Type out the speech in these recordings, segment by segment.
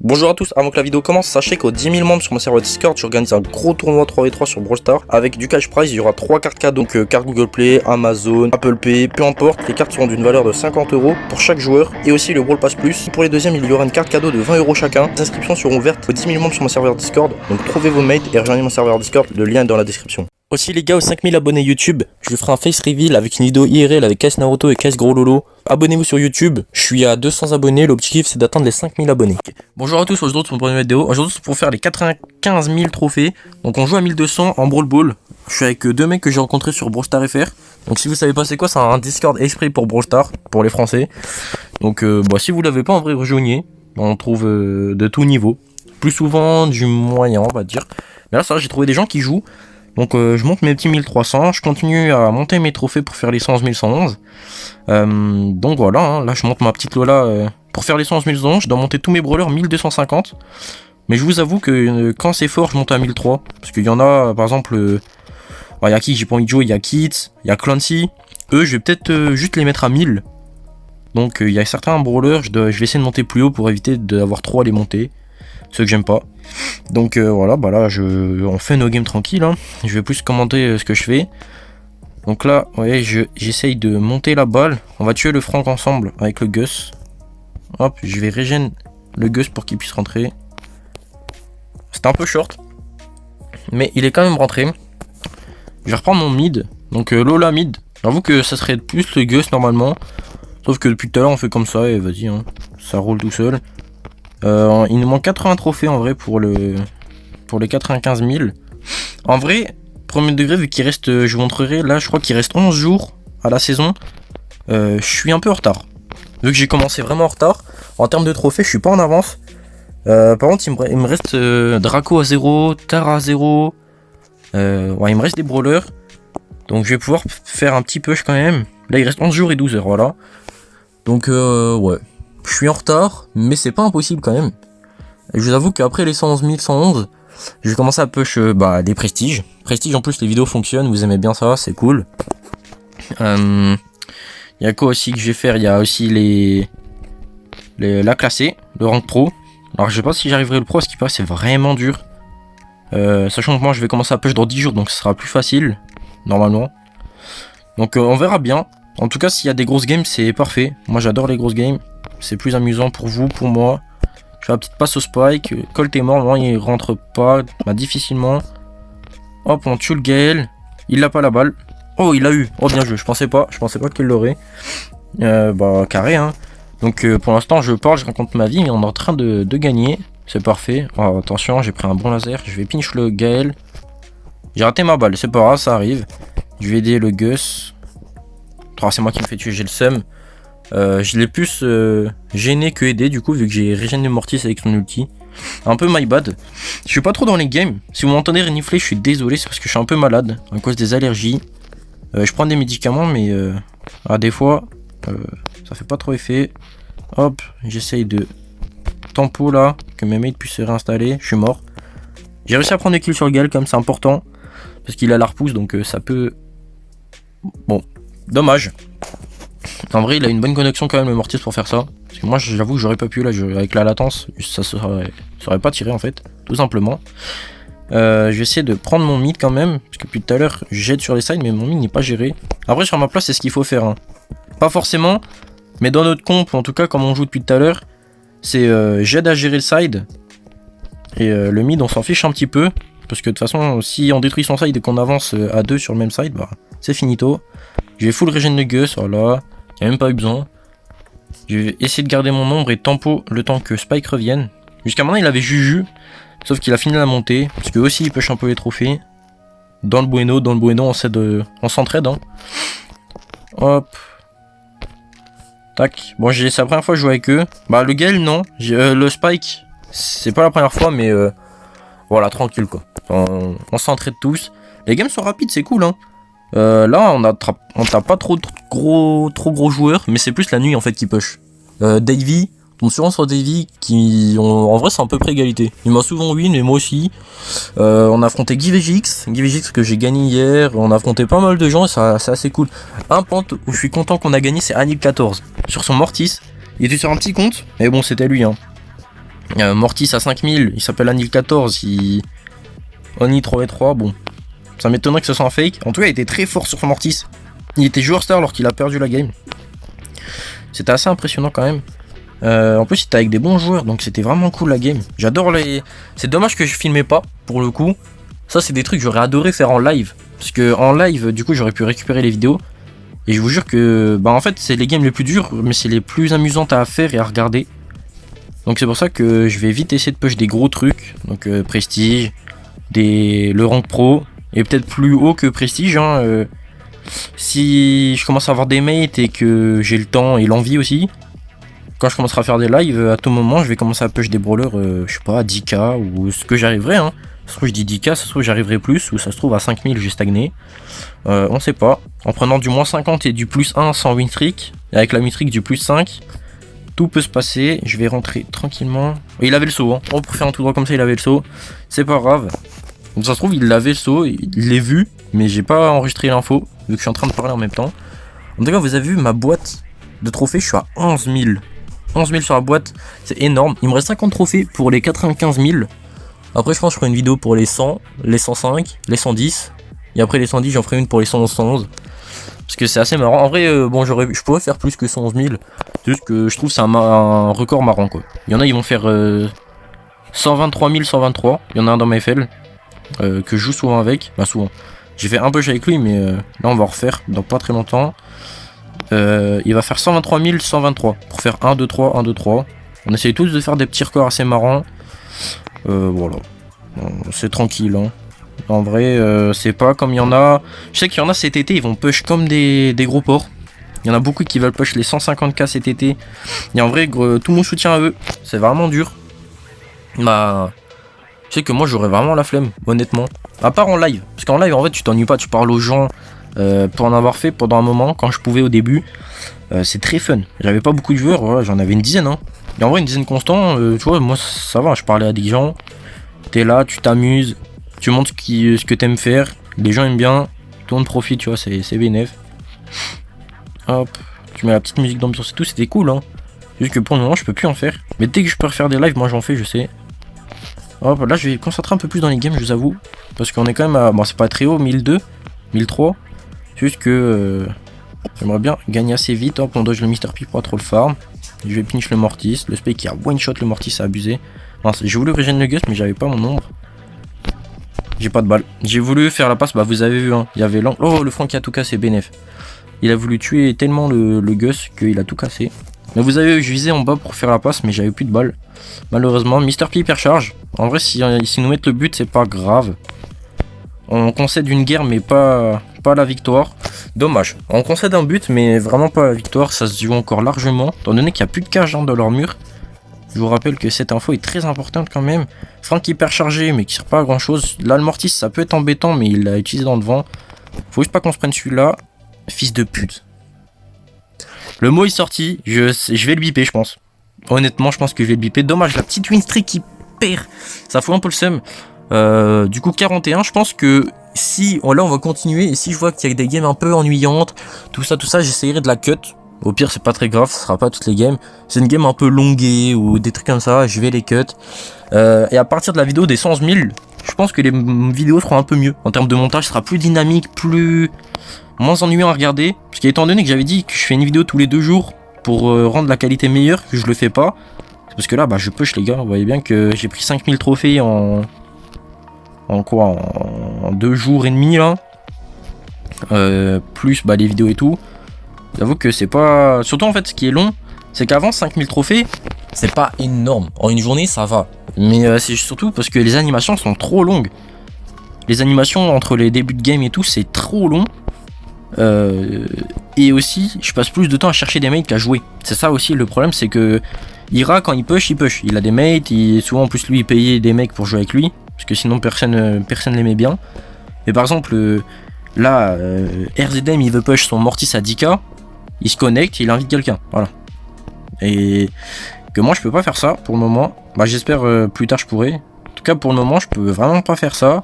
Bonjour à tous, avant que la vidéo commence, sachez qu'aux 10 000 membres sur mon serveur Discord, j'organise un gros tournoi 3v3 sur Brawl Stars avec du cash prize. Il y aura 3 cartes cadeaux, donc carte Google Play, Amazon, Apple Pay, peu importe. Les cartes seront d'une valeur de 50 € pour chaque joueur et aussi le Brawl Pass Plus. Pour les deuxièmes, il y aura une carte cadeau de 20 € chacun. Les inscriptions seront ouvertes aux 10 000 membres sur mon serveur Discord, donc trouvez vos mates et rejoignez mon serveur Discord, le lien est dans la description. Aussi les gars, aux 5000 abonnés YouTube, je vous ferai un face reveal avec une vidéo IRL avec KS Naruto et KS Gros Lolo. Abonnez-vous sur YouTube, je suis à 200 abonnés, l'objectif c'est d'atteindre les 5000 abonnés. Bonjour à tous, aujourd'hui c'est mon première vidéo. Aujourd'hui c'est pour faire les 95 000 trophées. Donc on joue à 1200 en Brawl Ball. Je suis avec deux mecs que j'ai rencontrés sur Brawl Stars FR. Donc si vous savez pas c'est quoi, c'est un Discord exprès pour Brawl Stars, pour les Français. Donc si vous l'avez pas en vrai, rejoignez. On trouve de tout niveau. Plus souvent du moyen on va dire. Mais là ça va, j'ai trouvé des gens qui jouent. Donc je monte mes petits 1300, je continue à monter mes trophées pour faire les 111 111. Donc voilà, hein, là je monte ma petite Lola pour faire les 111 111, je dois monter tous mes brawlers 1250. Mais je vous avoue que quand c'est fort, je monte à 1003. Parce qu'il y en a, par exemple, il y a qui j'ai pas envie de jouer, il y a Kits, il y a Clancy. Eux, je vais peut-être juste les mettre à 1000. Donc il y a certains brawlers, je vais essayer de monter plus haut pour éviter d'avoir trop à les monter. Ceux que j'aime pas. Donc voilà, bah là on fait nos games tranquilles hein. Je vais plus commenter ce que je fais. Donc là, ouais, j'essaye de monter la balle. On va tuer le Franck ensemble avec le Gus. Hop, je vais régénérer le Gus pour qu'il puisse rentrer. C'était un peu short, mais il est quand même rentré. Je vais reprendre mon mid. Donc Lola mid. J'avoue que ça serait plus le Gus normalement. Sauf que depuis tout à l'heure on fait comme ça et vas-y hein. Ça roule tout seul. Il nous manque 80 trophées en vrai pour les 95 000. En vrai, premier degré, vu qu'il reste, je vous montrerai, là je crois qu'il reste 11 jours à la saison. Je suis un peu en retard. Vu que j'ai commencé vraiment en retard, en termes de trophées, je suis pas en avance. Par contre, il me reste Draco à 0, Tara à 0. Ouais, il me reste des brawlers. Donc je vais pouvoir faire un petit push quand même. Là, il reste 11 jours et 12 heures, voilà. Donc ouais. Je suis en retard, mais c'est pas impossible quand même. Et je vous avoue qu'après les 111 111, je vais commencer à push des prestiges. Prestige en plus les vidéos fonctionnent, vous aimez bien ça, c'est cool. Il y a quoi aussi que je vais faire? Il y a aussi la classée, le rank pro. Alors je sais pas si j'arriverai le pro, ce qui passe c'est vraiment dur. Sachant que moi je vais commencer à push dans 10 jours, donc ce sera plus facile, normalement. Donc on verra bien. En tout cas s'il y a des grosses games c'est parfait. Moi j'adore les grosses games. C'est plus amusant pour vous, pour moi. Je fais la petite passe au Spike. Colt est mort, moi il rentre pas. Bah difficilement. Hop, on tue le Gale. Il n'a pas la balle. Oh, il l'a eu. Oh, bien joué. Je pensais pas qu'il l'aurait. Carré, hein. Donc pour l'instant, je parle, je raconte ma vie, mais on est en train de gagner. C'est parfait. Oh, attention, j'ai pris un bon laser. Je vais pinch le Gale. J'ai raté ma balle, c'est pas grave, ça arrive. Je vais aider le Gus. Oh, c'est moi qui me fais tuer, j'ai le seum. Je l'ai plus gêné que aidé du coup vu que j'ai régénéré Mortis avec son ulti. Un peu my bad. Je suis pas trop dans les games. Si vous m'entendez renifler, je suis désolé, c'est parce que je suis un peu malade à cause des allergies. Je prends des médicaments mais des fois ça fait pas trop effet. Hop, j'essaye de tempo là, que mes mates puissent se réinstaller. Je suis mort. J'ai réussi à prendre des kills sur le Gal comme c'est important. Parce qu'il a la repousse donc ça peut... Bon, dommage. En vrai, il a une bonne connexion quand même le Mortis pour faire ça. Parce que moi, j'avoue que j'aurais pas pu là, avec la latence, ça serait pas tiré en fait, tout simplement. Je vais essayer de prendre mon mid quand même, parce que depuis tout à l'heure, j'aide sur les sides, mais mon mid n'est pas géré. Après, sur ma place, c'est ce qu'il faut faire. Hein. Pas forcément, mais dans notre comp, en tout cas, comme on joue depuis tout à l'heure, c'est j'aide à gérer le side. Et le mid, on s'en fiche un petit peu. Parce que de toute façon, si on détruit son side et qu'on avance à deux sur le même side, bah c'est finito. Je vais full régène de Gus, voilà. Il n'y a même pas eu besoin. Je vais essayer de garder mon nombre et tempo le temps que Spike revienne. Jusqu'à maintenant il avait Juju. Sauf qu'il a fini la montée. Parce que aussi il push un peu les trophées. Dans le Bueno on s'entraide. Hein. Hop. Tac. Bon c'est la première fois que je joue avec eux. Bah le Gale non. Le Spike c'est pas la première fois mais voilà tranquille quoi. On s'entraide tous. Les games sont rapides c'est cool hein. Là on tape pas trop gros joueurs, mais c'est plus la nuit en fait qui push. Davy, on se sur Davy en vrai c'est à peu près égalité. Il m'a souvent win, mais moi aussi. On a affronté GVGX que j'ai gagné hier. On a affronté pas mal de gens et c'est assez cool. Un point où je suis content qu'on a gagné, c'est Anil 14 sur son Mortis. Il était sur un petit compte, mais bon c'était lui hein. Mortis à 5000, il s'appelle Anil 14, Oni 3v3, bon. Ça m'étonnerait que ce soit un fake. En tout cas, il était très fort sur son Mortis. Il était joueur star alors qu'il a perdu la game. C'était assez impressionnant quand même. En plus, il était avec des bons joueurs, donc c'était vraiment cool la game. J'adore les... C'est dommage que je filmais pas, pour le coup. Ça, c'est des trucs que j'aurais adoré faire en live. Parce que en live, du coup, j'aurais pu récupérer les vidéos. Et je vous jure que, bah en fait, c'est les games les plus durs, mais c'est les plus amusantes à faire et à regarder. Donc c'est pour ça que je vais vite essayer de push des gros trucs. Donc Prestige, le rank pro, et peut-être plus haut que Prestige. Hein, si je commence à avoir des mates et que j'ai le temps et l'envie aussi, quand je commencerai à faire des lives, à tout moment, je vais commencer à push des brawlers, je sais pas, à 10k ou ce que j'arriverai. Hein. Ça se trouve, je dis 10k, ça se trouve, j'arriverai plus, ou ça se trouve, à 5000, j'ai stagné. On sait pas. En prenant du moins 50 et du plus 1 sans win streak, et avec la win streak du plus 5, tout peut se passer. Je vais rentrer tranquillement. Et il avait le saut, hein. Oh, pour faire un tout droit comme ça, il avait le saut. C'est pas grave. Donc ça se trouve, il avait le saut, il l'a vu, mais j'ai pas enregistré l'info, vu que je suis en train de parler en même temps. En tout cas, vous avez vu ma boîte de trophées, je suis à 11 000. 11 000 sur la boîte, c'est énorme. Il me reste 50 trophées pour les 95 000. Après, je pense que je ferai une vidéo pour les 100, les 105, les 110. Et après les 110, j'en ferai une pour les 111, 111. Parce que c'est assez marrant. En vrai, bon, je pourrais faire plus que 111 000. C'est juste que je trouve que c'est un record marrant, quoi. Il y en a, ils vont faire 123 123. Il y en a un dans ma FL que je joue souvent avec. Bah, souvent. J'ai fait un push avec lui, mais là, on va refaire dans pas très longtemps. Il va faire 123 123 pour faire 1, 2, 3, 1, 2, 3. On essaye tous de faire des petits records assez marrants. Voilà. C'est tranquille, hein. En vrai, c'est pas comme il y en a. Je sais qu'il y en a cet été, ils vont push comme des gros porcs. Il y en a beaucoup qui veulent push les 150k cet été. Et en vrai, tout mon soutien à eux. C'est vraiment dur. Bah, je sais que moi j'aurais vraiment la flemme, honnêtement. À part en live. Parce qu'en live, en fait, tu t'ennuies pas, tu parles aux gens. Pour en avoir fait pendant un moment, quand je pouvais au début, c'est très fun. J'avais pas beaucoup de joueurs, voilà, j'en avais une dizaine. Hein. Et en vrai, une dizaine constant, tu vois, moi ça va, je parlais à des gens. T'es là, tu t'amuses, tu montres ce que t'aimes faire. Les gens aiment bien, tout le monde profite, tu vois, c'est bénéf. Hop, tu mets la petite musique d'ambiance et tout, c'était cool. Hein. Juste que pour le moment, je peux plus en faire. Mais dès que je peux refaire des lives, moi j'en fais, je sais. Hop, là je vais me concentrer un peu plus dans les games, je vous avoue. Parce qu'on est quand même à. Bon, c'est pas très haut, 1002, 1003. Juste que j'aimerais bien gagner assez vite. Hop, on dodge le Mr. P pour pas trop le farm. Je vais pinch le Mortis. Le spec qui a one shot le Mortis, c'est abusé. J'ai voulu régénérer le Gus, mais j'avais pas mon nombre. J'ai pas de balle. J'ai voulu faire la passe, bah vous avez vu, hein. Il y avait l'angle. Oh, le Franck qui a tout cassé, bénéf. Il a voulu tuer tellement le Gus qu'il a tout cassé. Mais vous avez vu, je visais en bas pour faire la passe, mais j'avais plus de balles. Malheureusement, Mr. P hypercharge. En vrai, si nous mettent le but, c'est pas grave. On concède une guerre, mais pas la victoire. Dommage. On concède un but, mais vraiment pas la victoire. Ça se joue encore largement, étant donné qu'il n'y a plus de cage dans leur mur. Je vous rappelle que cette info est très importante quand même. Franck hyper chargé, mais qui sert pas à grand chose. Là, le Mortis, ça peut être embêtant, mais il l'a utilisé dans le vent. Faut juste pas qu'on se prenne celui-là. Fils de pute. Le mot est sorti. Je vais le biper, je pense. Honnêtement, je pense que je vais le biper. Dommage, la petite win streak qui perd. Ça fout un peu le seum. Du coup 41, je pense que si là on va continuer et si je vois qu'il y a des games un peu ennuyantes, tout ça j'essayerai de la cut. Au pire c'est pas très grave, ce sera pas toutes les games. C'est une game un peu longuée ou des trucs comme ça, je vais les cut. Et à partir de la vidéo des 111 000, je pense que les vidéos seront un peu mieux. En termes de montage, ce sera plus dynamique, moins ennuyant à regarder. Parce qu'étant donné que j'avais dit que je fais une vidéo tous les 2 jours pour rendre la qualité meilleure, que je le fais pas. C'est parce que là bah je push les gars, vous voyez bien que j'ai pris 5000 trophées en 2 jours et demi là. Plus bah les vidéos et tout. J'avoue que c'est pas. Surtout en fait ce qui est long, c'est qu'avant 5000 trophées, c'est pas énorme. En une journée ça va. Mais c'est surtout parce que les animations sont trop longues. Les animations entre les débuts de game et tout, c'est trop long. Et aussi, je passe plus de temps à chercher des mates qu'à jouer. C'est ça aussi le problème, c'est que Ira quand il push. Il a des mates, souvent en plus lui il payait des mecs pour jouer avec lui. Parce que sinon personne l'aimait bien. Mais par exemple, là, RZM il veut push son Mortis à 10k. Il se connecte, il invite quelqu'un. Voilà. Et que moi je peux pas faire ça pour le moment. Bah j'espère plus tard je pourrai. En tout cas pour le moment je peux vraiment pas faire ça.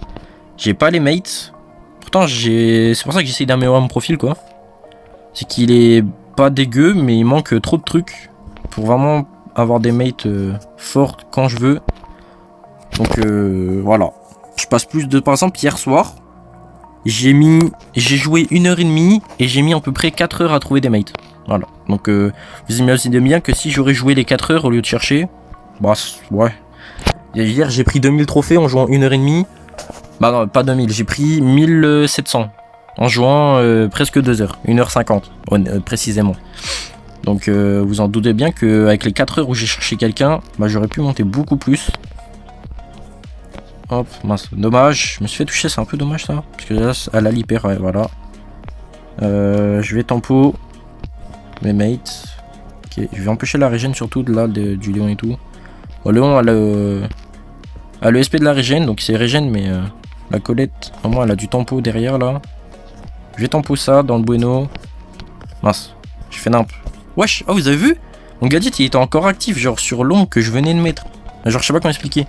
J'ai pas les mates. Pourtant c'est pour ça que j'essaye d'améliorer mon profil quoi. C'est qu'il est pas dégueu mais il manque trop de trucs pour vraiment avoir des mates fortes quand je veux. Donc voilà. Je passe plus de... Par exemple, hier soir, j'ai joué 1h30 et j'ai mis à peu près 4 heures à trouver des mates. Voilà. Donc vous imaginez bien que si j'aurais joué les 4 heures au lieu de chercher, bah ouais. Hier j'ai pris 2000 trophées en jouant 1h30. Bah non, pas 2000, j'ai pris 1700 en jouant presque 2 heures, 1h50 précisément. Donc vous en doutez bien qu'avec les 4 heures où j'ai cherché quelqu'un, bah j'aurais pu monter beaucoup plus. Hop, mince, dommage, je me suis fait toucher, c'est un peu dommage ça. Parce que là, elle a l'hyper, ouais, voilà. Je vais tempo mes mates. Ok, je vais empêcher la régène surtout de là, du Léon et tout. Bon, Léon a le SP de la régène, donc c'est régène, mais la Colette, au moins elle a du tempo derrière là. Je vais tempo ça dans le bueno. Mince, j'ai fait nimp. Wesh, oh vous avez vu? Mon gadget il était encore actif, genre sur l'ombre que je venais de mettre. Genre je sais pas comment expliquer.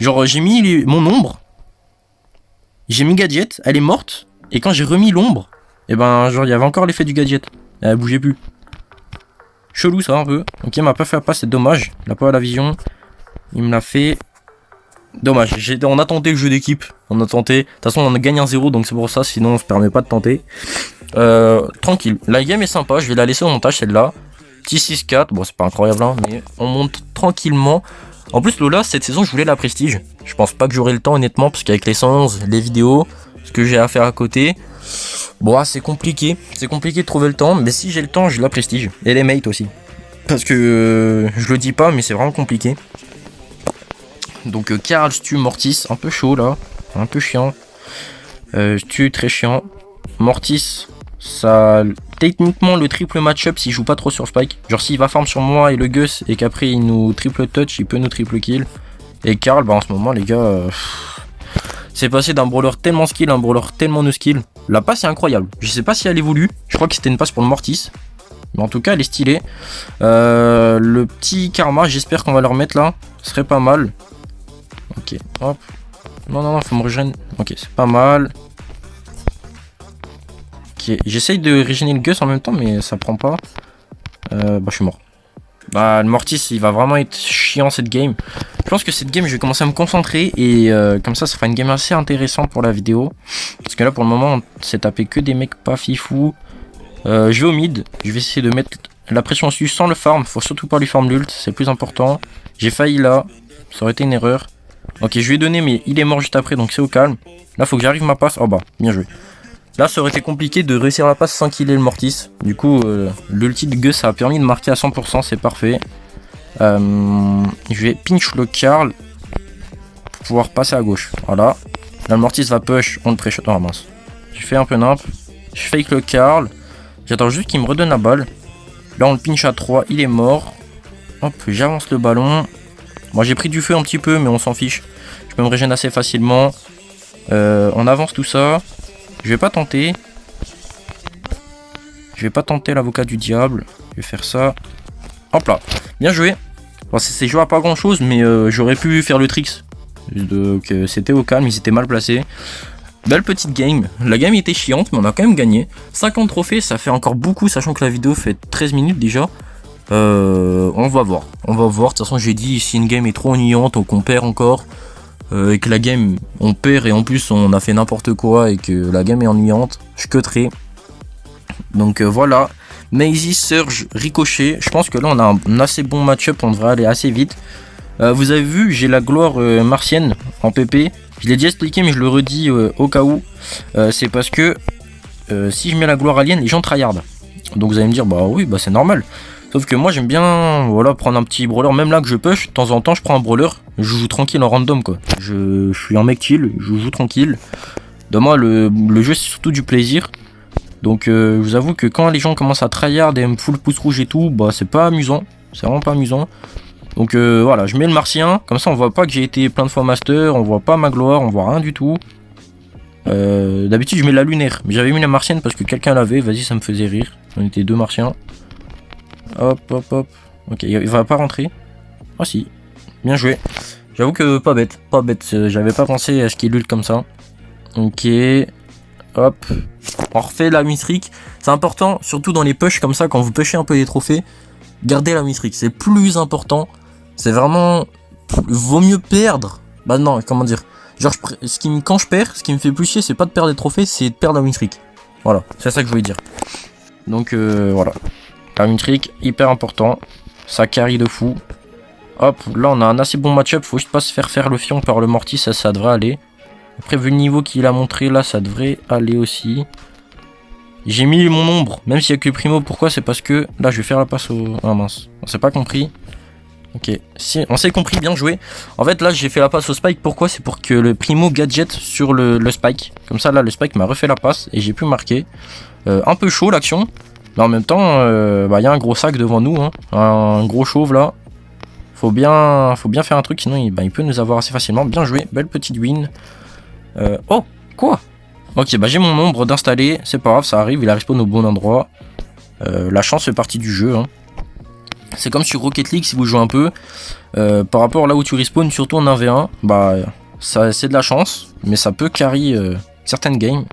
Genre j'ai mis mon ombre, j'ai mis gadget, elle est morte, et quand j'ai remis l'ombre, et ben genre il y avait encore l'effet du gadget, elle bougeait plus. Chelou ça un peu. Ok, il m'a pas fait la passe, c'est dommage, il a pas la vision, il me l'a fait. Dommage, on a tenté le jeu d'équipe, on a tenté, de toute façon on a gagné 1-0 donc c'est pour ça, sinon on se permet pas de tenter. Tranquille, la game est sympa, je vais la laisser au montage celle-là. Petit 6-4, bon c'est pas incroyable hein, mais on monte tranquillement. En plus Lola, cette saison je voulais la prestige. Je pense pas que j'aurai le temps honnêtement, parce qu'avec les 111, les vidéos, ce que j'ai à faire à côté, bon c'est compliqué de trouver le temps, mais si j'ai le temps je la prestige. Et les mates aussi. Parce que je le dis pas mais c'est vraiment compliqué. Donc Karl, Stu, Mortis, un peu chaud là, un peu chiant. Stu très chiant. Mortis, ça techniquement le triple match-up s'il joue pas trop sur Spike. Genre s'il va farm sur moi et le Gus et qu'après il nous triple touch, il peut nous triple kill. Et Karl, bah en ce moment les gars, c'est passé d'un brawler tellement skill à un brawler tellement no skill. La passe est incroyable. Je sais pas si elle évolue. Je crois que c'était une passe pour le Mortis. Mais en tout cas elle est stylée. Le petit karma, j'espère qu'on va le remettre là. Ce serait pas mal. Ok, hop. Non, faut me régénérer. Ok, c'est pas mal. Ok, j'essaye de régénérer le Gus en même temps, mais ça prend pas. Bah, je suis mort. Bah, le Mortis, il va vraiment être chiant cette game. Je pense que cette game, je vais commencer à me concentrer. Et comme ça fera une game assez intéressante pour la vidéo. Parce que là, pour le moment, on s'est tapé que des mecs pas fifou. Je vais au mid. Je vais essayer de mettre la pression dessus sans le farm. Faut surtout pas lui farm l'ult, c'est le plus important. J'ai failli là. Ça aurait été une erreur. Ok, je lui ai donné, mais il est mort juste après, donc c'est au calme. Là, faut que j'arrive ma passe. Oh bah, bien joué. Là, ça aurait été compliqué de réussir la passe sans qu'il ait le Mortis. Du coup, l'ulti de Gus, ça a permis de marquer à 100%, c'est parfait. Je vais pinch le Karl pour pouvoir passer à gauche. Voilà. Là, le Mortis va push, on le pré-shot. Oh mince. J'ai fait un peu nimp. Je fake le Karl. J'attends juste qu'il me redonne la balle. Là, on le pinch à 3, il est mort. Hop, j'avance le ballon. Moi j'ai pris du feu un petit peu mais on s'en fiche. Je peux me régénérer assez facilement. On avance tout ça. Je vais pas tenter. Je vais pas tenter l'avocat du diable. Je vais faire ça. Hop là. Bien joué. Bon, c'est joué à pas grand chose mais j'aurais pu faire le tricks. Donc c'était au calme, ils étaient mal placés. Belle petite game. La game était chiante mais on a quand même gagné. 50 trophées ça fait encore beaucoup sachant que la vidéo fait 13 minutes déjà. On va voir. De toute façon, j'ai dit si une game est trop ennuyante ou qu'on perd encore et que la game on perd et en plus on a fait n'importe quoi et que la game est ennuyante, je cutterai. Donc voilà. Maisy, Surge, Ricochet. Je pense que là on a un assez bon match-up. On devrait aller assez vite. Vous avez vu, j'ai la gloire martienne en PP. Je l'ai déjà expliqué, mais je le redis au cas où. C'est parce que si je mets la gloire alien, les gens tryhard. Donc vous allez me dire, bah oui, bah c'est normal. Sauf que moi j'aime bien voilà, prendre un petit brawler, même là que je push, de temps en temps je prends un brawler, je joue tranquille en random quoi. Je suis un mec chill, je joue tranquille. De moi le jeu c'est surtout du plaisir. Donc je vous avoue que quand les gens commencent à tryhard et me full pouce rouge et tout, bah c'est pas amusant. C'est vraiment pas amusant. Donc voilà, je mets le martien, comme ça on voit pas que j'ai été plein de fois master, on voit pas ma gloire, on voit rien du tout. D'habitude je mets la lunaire, mais j'avais mis la martienne parce que quelqu'un l'avait, vas-y ça me faisait rire. On était deux martiens. Hop. Ok, il va pas rentrer. Ah si, bien joué. J'avoue que pas bête. J'avais pas pensé à ce qu'il ult comme ça. Ok. Hop. On refait la mythique. C'est important, surtout dans les pushs comme ça, quand vous pushez un peu les trophées. gardez la win-streak, c'est plus important. C'est vraiment... Vaut mieux perdre. Bah non, comment dire. Genre, quand je perds, ce qui me fait plus chier, c'est pas de perdre des trophées, c'est de perdre la win-streak. Voilà, c'est ça que je voulais dire. Donc voilà. La win-streak, hyper important. Ça carry de fou. Hop, là on a un assez bon match-up. Faut juste pas se faire le fion par le Mortis, ça devrait aller. Après, vu le niveau qu'il a montré, là ça devrait aller aussi. J'ai mis mon ombre, même s'il y a que Primo. Pourquoi? C'est parce que là je vais faire la passe au... Ah mince, on s'est pas compris. Ok, si on s'est compris, bien joué. En fait là j'ai fait la passe au Spike. Pourquoi? C'est pour que le Primo gadget sur le Spike. Comme ça là le Spike m'a refait la passe et j'ai pu marquer. Un peu chaud l'action. Mais en même temps, y a un gros sac devant nous, hein. Un gros chauve là. Faut bien faire un truc, sinon il peut nous avoir assez facilement. Bien joué, belle petite win. Oh, quoi? Ok, j'ai mon ombre d'installer, c'est pas grave, ça arrive, il a respawn au bon endroit. La chance fait partie du jeu, hein. C'est comme sur Rocket League si vous jouez un peu. Par rapport là où tu respawns, surtout en 1v1, c'est de la chance, mais ça peut carry certaines games.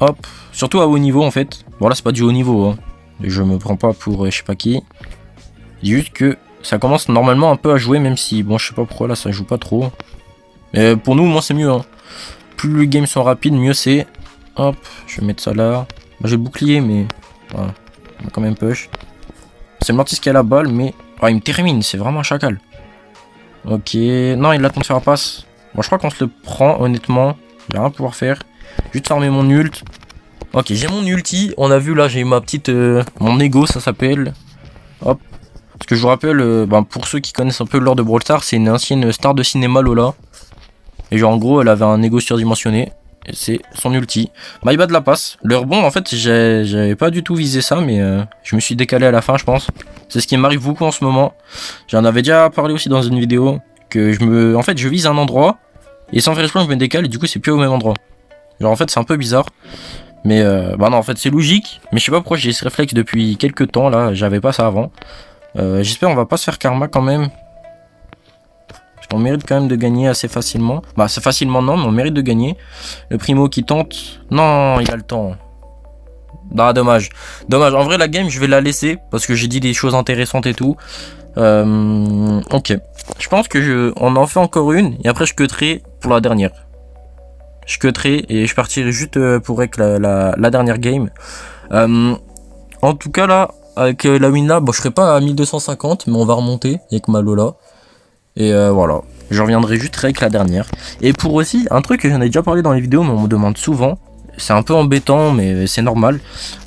Hop, surtout à haut niveau en fait. Bon là c'est pas du haut niveau, hein. Je me prends pas pour je sais pas qui. Juste que ça commence normalement un peu à jouer, même si bon je sais pas pourquoi là ça joue pas trop. Mais pour nous, moi c'est mieux, hein. Plus les games sont rapides, mieux c'est. Hop, je vais mettre ça là. J'ai le bouclier, mais voilà, on va quand même push. C'est le Mortis qui a la balle, mais il me termine, c'est vraiment un chacal. Ok, non, il attend de faire la passe. Bon, je crois qu'on se le prend, honnêtement. J'ai rien à pouvoir faire. Juste farmer mon ult. Ok, j'ai mon ulti. On a vu là, j'ai ma petite. Mon ego, ça s'appelle. Hop. Parce que je vous rappelle, pour ceux qui connaissent un peu l'or de Brawl Stars, c'est une ancienne star de cinéma, Lola. Et genre en gros elle avait un ego surdimensionné. Et c'est son ulti. My bad la passe. Le rebond en fait j'avais pas du tout visé ça, mais je me suis décalé à la fin je pense. C'est ce qui m'arrive beaucoup en ce moment. J'en avais déjà parlé aussi dans une vidéo. Que je vise un endroit. Et sans faire exprès je me décale et du coup c'est plus au même endroit. Genre en fait c'est un peu bizarre. Mais non en fait c'est logique. Mais je sais pas pourquoi j'ai ce réflexe depuis quelques temps là. J'avais pas ça avant. J'espère on va pas se faire karma quand même. On mérite quand même de gagner assez facilement. C'est facilement non, mais on mérite de gagner. Le Primo qui tente. Non, il a le temps. Dommage. Dommage. En vrai, la game, je vais la laisser. Parce que j'ai dit des choses intéressantes et tout. Ok. Je pense que on en fait encore une. Et après, je cutterai pour la dernière. Je cutterai et je partirai juste pour avec la dernière game. En tout cas, là, avec la win là, je serai pas à 1250. Mais on va remonter avec ma Lola. Et voilà, je reviendrai juste avec la dernière. Et pour aussi, un truc que j'en ai déjà parlé dans les vidéos, mais on me demande souvent, c'est un peu embêtant, mais c'est normal.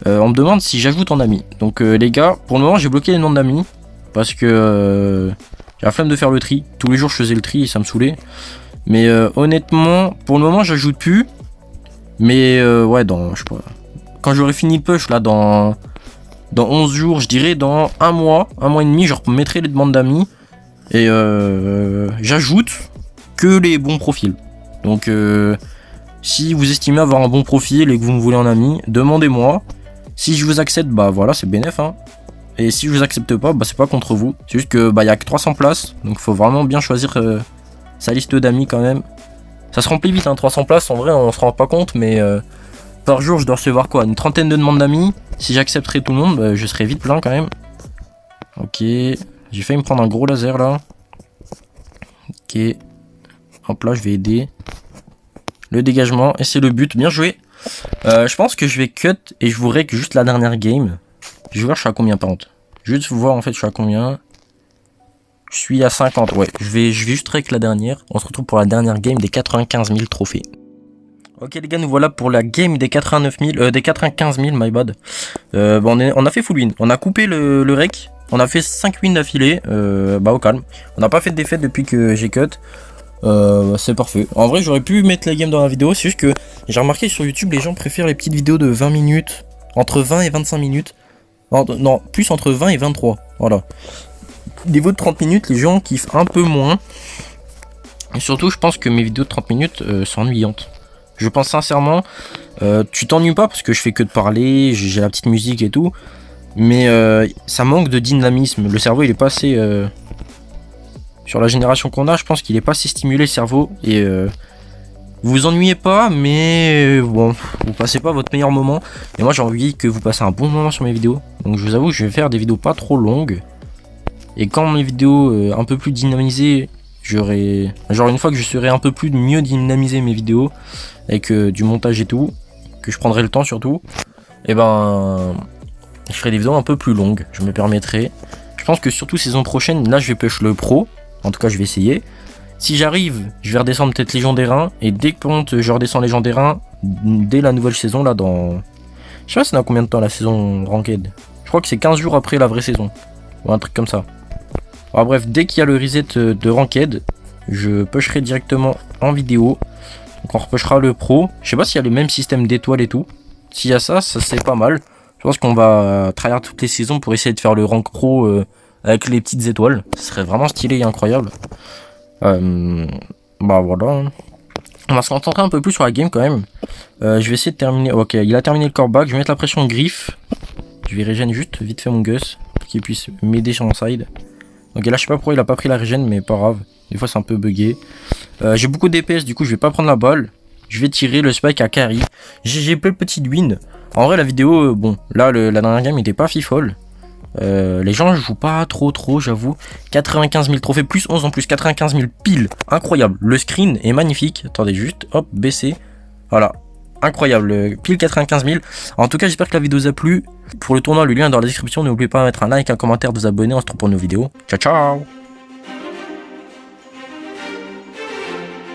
On me demande si j'ajoute en ami. Donc les gars, pour le moment j'ai bloqué les noms d'amis. Parce que j'ai la flemme de faire le tri. Tous les jours je faisais le tri et ça me saoulait. Mais honnêtement, pour le moment j'ajoute plus. Mais ouais, je sais pas. Quand j'aurai fini le push là, dans 11 jours, je dirais dans un mois et demi, je remettrai les demandes d'amis. Et j'ajoute que les bons profils. Donc si vous estimez avoir un bon profil et que vous me voulez en ami, demandez-moi. Si je vous accepte, voilà, c'est bénéf, hein. Et si je vous accepte pas, c'est pas contre vous. C'est juste que y a que 300 places. Donc il faut vraiment bien choisir sa liste d'amis quand même. Ça se remplit vite, hein, 300 places. En vrai, on se rend pas compte, mais par jour, je dois recevoir quoi, une trentaine de demandes d'amis. Si j'accepterai tout le monde, je serai vite plein quand même. Ok. J'ai failli me prendre un gros laser là. Ok. Hop là, je vais aider. Le dégagement. Et c'est le but. Bien joué. Je pense que je vais cut et je vous règle juste la dernière game. Je vais voir je suis à combien par contre. Juste voir en fait je suis à combien. Je suis à 50. Ouais, je vais juste règle la dernière. On se retrouve pour la dernière game des 95 000 trophées. Ok les gars, nous voilà pour la game des 89 000, des 95 000, my bad. On a fait full win. On a coupé le rec. On a fait 5 wins d'affilée, au calme. On n'a pas fait de défaite depuis que j'ai cut. C'est parfait. En vrai, j'aurais pu mettre la game dans la vidéo. C'est juste que j'ai remarqué sur YouTube, les gens préfèrent les petites vidéos de 20 minutes. Entre 20 et 25 minutes. Non, plus entre 20 et 23. Voilà. Des vidéos de 30 minutes, les gens kiffent un peu moins. Et surtout, je pense que mes vidéos de 30 minutes sont ennuyantes. Je pense sincèrement. Tu t'ennuies pas parce que je fais que de parler. J'ai la petite musique et tout. Mais ça manque de dynamisme. Le cerveau il est pas assez sur la génération qu'on a, je pense qu'il est pas assez stimulé le cerveau. Et Vous vous ennuyez pas, mais bon, vous passez pas votre meilleur moment. Et moi j'ai envie que vous passez un bon moment sur mes vidéos. Donc je vous avoue que je vais faire des vidéos pas trop longues. Et quand mes vidéos un peu plus dynamisées, genre une fois que je serai un peu plus mieux dynamisé mes vidéos, avec du montage et tout, que je prendrai le temps surtout, et ben je ferai des vidéos un peu plus longues, je me permettrai. Je pense que surtout saison prochaine, là je vais push le pro, en tout cas je vais essayer. Si j'arrive, je vais redescendre peut-être légendaire 1, et dès que je redescends légendaire 1, dès la nouvelle saison là dans... Je sais pas c'est dans combien de temps la saison ranked. Je crois que c'est 15 jours après la vraie saison, ou un truc comme ça. Alors bref, dès qu'il y a le reset de ranked, je pusherai directement en vidéo. Donc on repushera le pro. Je sais pas s'il y a le même système d'étoiles et tout. S'il y a ça c'est pas mal. Je pense qu'on va tryhard toutes les saisons pour essayer de faire le rank pro avec les petites étoiles. Ce serait vraiment stylé et incroyable. Bah voilà. On va se concentrer un peu plus sur la game quand même. Je vais essayer de terminer. Ok, il a terminé le core back. Je vais mettre la pression de griffe. Je vais régène juste vite fait mon Gus pour qu'il puisse m'aider sur mon side. Ok, là je sais pas pourquoi il a pas pris la régène, mais pas grave. Des fois c'est un peu bugué. J'ai beaucoup d'EPS, du coup je vais pas prendre la balle. Je vais tirer le spike à carry. J'ai plein de petites wins. En vrai la vidéo, bon, là la dernière game était pas fifole. Les gens jouent pas trop j'avoue. 95 000 trophées plus 11 en plus, 95 000 piles. Incroyable, le screen est magnifique. Attendez juste, hop, baisser. Voilà, incroyable, pile 95 000. En tout cas j'espère que la vidéo vous a plu. Pour le tournoi, le lien est dans la description. N'oubliez pas de mettre un like, un commentaire, de vous abonner. On se retrouve pour une nouvelle vidéo. Ciao ciao.